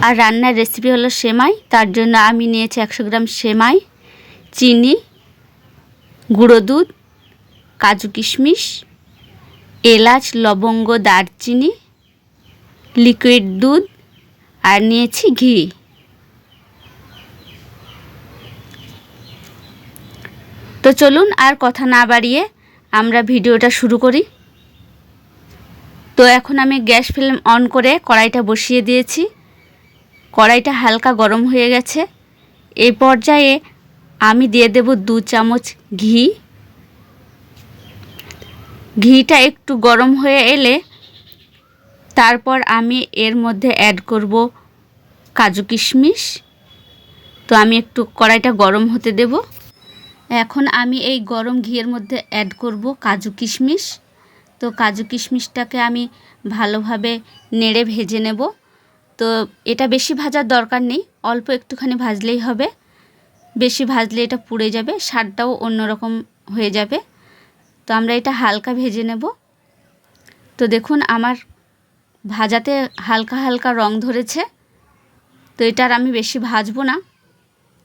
আর রান্নার রেসিপি হলো সেমাই। তার জন্য আমি নিয়েছি 100 গ্রাম সেমাই, চিনি, গুঁড়ো দুধ, কাজু কিশমিশ, এলাচ, লবঙ্গ, দারচিনি, লিকুইড দুধ আর নিয়েছি ঘি। তো চলুন আর কথা না বাড়িয়ে আমরা ভিডিওটা শুরু করি। তো এখন আমি গ্যাস ফ্লেম অন করে কড়াইটা বসিয়ে দিয়েছি। কড়াইটা হালকা গরম হয়ে গেছে। এই পর্যায়ে আমি দিয়ে দেব 2 চামচ ঘি। ঘিটা একটু গরম হয়ে এলে তারপর আমি এর মধ্যে অ্যাড করব কাজু কিশমিশ। তো আমি একটু কড়াইটা গরম হতে দেব। এখন আমি এই গরম ঘিয়ের মধ্যে অ্যাড করব কাজু কিশমিশ। তো কাজু কিশমিশটাকে আমি ভালোভাবে নেড়ে ভেজে নেব। তো এটা বেশি ভাজার দরকার নেই, অল্প একটুখানি ভাজলেই হবে। বেশি ভাজলে এটা পুড়ে যাবে, স্বাদটাও অন্যরকম হয়ে যাবে। তো আমরা এটা হালকা ভেজে নেব। তো দেখুন আমার ভাজাতে হালকা হালকা রং ধরেছে। তো এটা আর আমি বেশি ভাজবো না,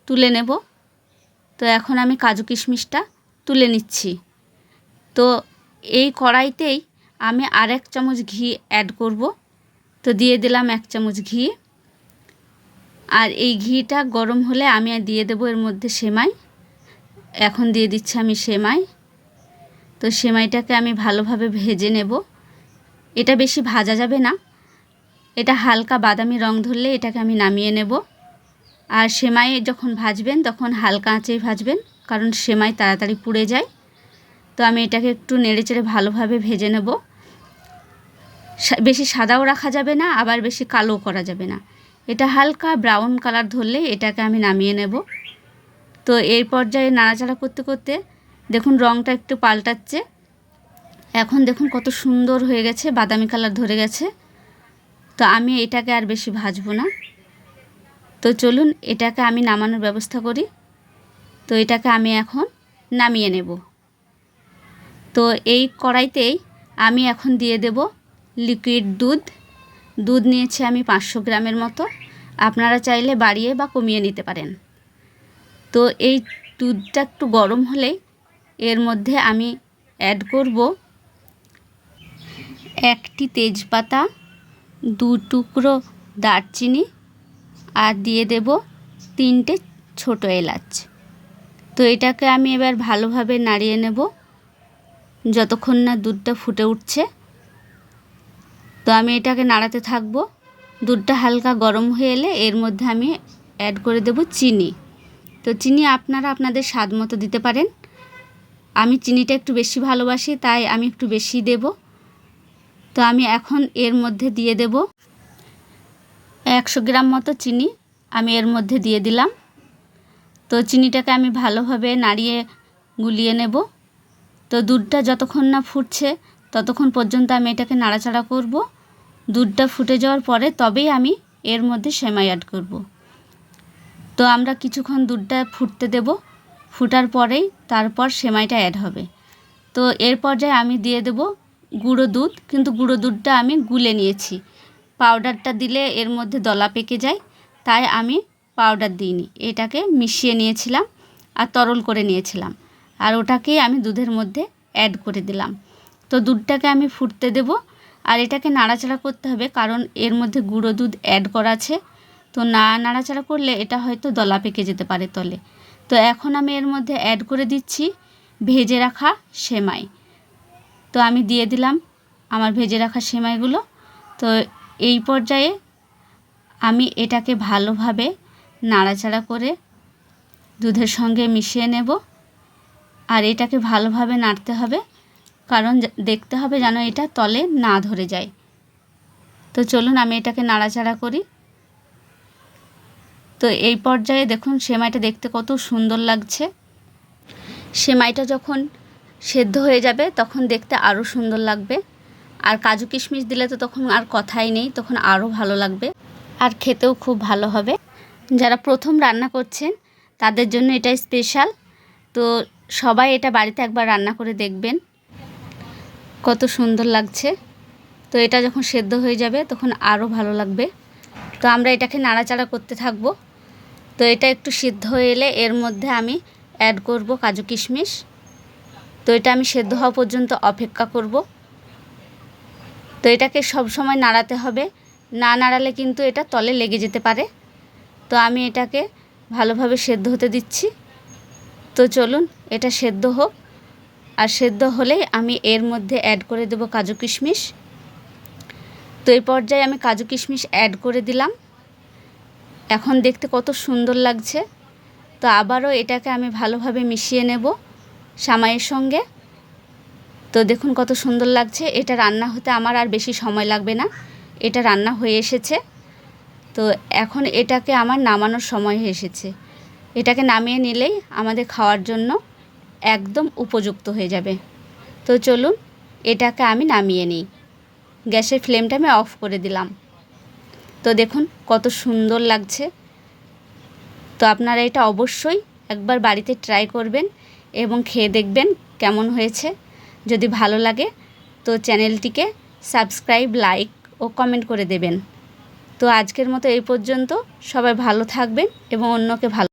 তুলে নেব। তো এখন আমি কাজু কিশমিশটা তুলে নিচ্ছি। তো এই কড়াইতেই আমি আর 1 চামচ ঘি অ্যাড করব। তো দিয়ে দিলাম 1 চামচ ঘি। আর এই ঘিটা গরম হলে আমি দিয়ে দেব এর মধ্যে সেমাই। এখন দিয়ে দিচ্ছি আমি সেমাই। তো সেমাইটাকে আমি ভালোভাবে ভেজে নেব। এটা বেশি ভাজা যাবে না, এটা হালকা বাদামি রং ধরলে এটাকে আমি নামিয়ে নেব। আর সেমাই যখন ভাজবেন তখন হালকা আঁচেই ভাজবেন, কারণ সেমাই তাড়াতাড়ি পুড়ে যায়। তো আমি এটাকে একটু নেড়েচেড়ে ভালোভাবে ভেজে নেব। বেশি সাদাও রাখা যাবে না, আবার বেশি কালোও করা যাবে না। এটা হালকা ব্রাউন কালার ধরলে এটাকে আমি নামিয়ে নেব। তো এই পর্যায়ে নাড়াচাড়া করতে করতে দেখুন রঙটা একটু পাল্টাচ্ছে। এখন দেখুন কত সুন্দর হয়ে গেছে, বাদামি কালার ধরে গেছে। তো আমি এটাকে আর বেশি ভাজবো না। তো চলুন এটাকে আমি নামানোর ব্যবস্থা করি। তো এটাকে আমি এখন নামিয়ে নেব। তো এই কড়াইতেই আমি এখন দিয়ে দেব লিকুইড দুধ। দুধ নিয়েছি আমি 500 গ্রামের মতো, আপনারা চাইলে বাড়িয়ে বা কমিয়ে নিতে পারেন। তো এই দুধটা একটু গরম হলেই এর মধ্যে আমি অ্যাড করব 1টি তেজপাতা, 2 টুকরো দারচিনি আর দিয়ে দেব 3টে ছোট এলাচ। তো এটাকে আমি এবার ভালোভাবে নাড়িয়ে নেব যতক্ষণ না দুধটা ফুটে উঠছে। তো আমি এটাকে নাড়াতে থাকবো। দুধটা হালকা গরম হয়ে এলে এর মধ্যে আমি অ্যাড করে দেব চিনি। তো চিনি আপনারা আপনাদের স্বাদ মতো দিতে পারেন। আমি চিনিটা একটু বেশি ভালোবাসি, তাই আমি একটু বেশি দেব। তো আমি এখন এর মধ্যে দিয়ে দেব 100 গ্রাম মতো চিনি আমি এর মধ্যে দিয়ে দিলাম। তো চিনিটাকে আমি ভালোভাবে নাড়িয়ে গুলিয়ে নেব। তো দুধটা যতক্ষণ না ফুটছে ততক্ষণ পর্যন্ত আমি এটাকে নাড়াচাড়া করব। দুধটা ফুটে যাওয়ার পরে তবেই আমি এর মধ্যে সেমাই অ্যাড করব। তো আমরা কিছুক্ষণ দুধটা ফুটতে দেব, ফুটার পরেই তারপর সেমাইটা অ্যাড হবে। তো এর পর্যায়ে আমি দিয়ে দেব গুঁড়ো দুধ, কিন্তু গুঁড়ো দুধটা আমি গুলে নিয়েছি। পাউডারটা দিলে এর মধ্যে দলা পেকে যায়, তাই আমি পাউডার দিইনি। এটাকে মিশিয়ে নিয়েছিলাম আর তরল করে নিয়েছিলাম, আর ওটাকেই আমি দুধের মধ্যে অ্যাড করে দিলাম। তো দুধটাকে আমি ফুটতে দেব আর এটাকে নাড়াচাড়া করতে হবে, কারণ এর মধ্যে গুঁড়ো দুধ অ্যাড করা আছে। তো না নাড়াচাড়া করলে এটা হয়তো দলা পেকে যেতে পারে তলে। তো এখন আমি এর মধ্যে অ্যাড করে দিচ্ছি ভেজে রাখা সেমাই। তো আমি দিয়ে দিলাম আমার ভেজে রাখা সেমাইগুলো। তো এই পর্যায়ে আমি এটাকে ভালোভাবে নাড়াচাড়া করে দুধের সঙ্গে মিশিয়ে নেব। আর এটাকে ভালোভাবে নাড়তে হবে, কারণ দেখতে হবে যেন এটা তলে না ধরে যায়। তো চলুন আমি এটাকে নাড়াচাড়া করি। তো এই পর্যায়ে দেখুন সেমাইটা দেখতে কত সুন্দর লাগছে। সেমাইটা যখন সেদ্ধ হয়ে যাবে তখন দেখতে আরও সুন্দর লাগবে। আর কাজু কিশমিশ দিলে তো তখন আর কথাই নেই, তখন আরও ভালো লাগবে আর খেতেও খুব ভালো হবে। যারা প্রথম রান্না করছেন তাদের জন্য এটা স্পেশাল। তো সবাই এটা বাড়িতে একবার রান্না করে দেখবেন, কত সুন্দর লাগছে। তো এটা যখন সেদ্ধ হয়ে যাবে তখন আরও ভালো লাগবে। তো তো আমরা এটাকে নাড়াচাড়া করতে থাকবো। তো এটা একটু সিদ্ধ হয়ে এলে এর মধ্যে আমি অ্যাড করব কাজু কিশমিশ। তো এটা আমি সেদ্ধ হওয়া পর্যন্ত অপেক্ষা করব। তো এটাকে সব সময় নাড়াতে হবে, না নাড়ালে কিন্তু এটা তলে লেগে যেতে পারে। তো আমি এটাকে ভালোভাবে সেদ্ধ হতে দিচ্ছি। তো চলুন এটা সেদ্ধ হোক, আর সেদ্ধ হলেই আমি এর মধ্যে অ্যাড করে দেব কাজু কিশমিশ। তো এই পর্যায়ে আমি কাজু কিশমিশ অ্যাড করে দিলাম। এখন দেখতে কত সুন্দর লাগছে। তো আবারও এটাকে আমি ভালোভাবে মিশিয়ে নেব সামাইয়ের সঙ্গে। তো দেখুন কত সুন্দর লাগছে। এটা রান্না হতে আমার আর বেশি সময় লাগবে না, এটা রান্না হয়ে এসেছে। তো এখন এটাকে আমার নামানোর সময় এসেছে। এটাকে নামিয়ে নিলেই আমাদের খাওয়ার জন্য একদম উপযুক্ত হয়ে যাবে। তো চলুন এটাকে আমি নামিয়ে নিই। গ্যাসের ফ্লেমটা আমি অফ করে দিলাম। তো দেখুন কত সুন্দর লাগছে। তো আপনারা এটা অবশ্যই একবার বাড়িতে ট্রাই করবেন এবং খেয়ে দেখবেন কেমন হয়েছে। যদি ভালো লাগে তো চ্যানেলটিকে সাবস্ক্রাইব, লাইক ও কমেন্ট করে দেবেন। তো আজকের মতো এই পর্যন্ত। সবাই ভালো থাকবেন এবং অন্যকে ভালো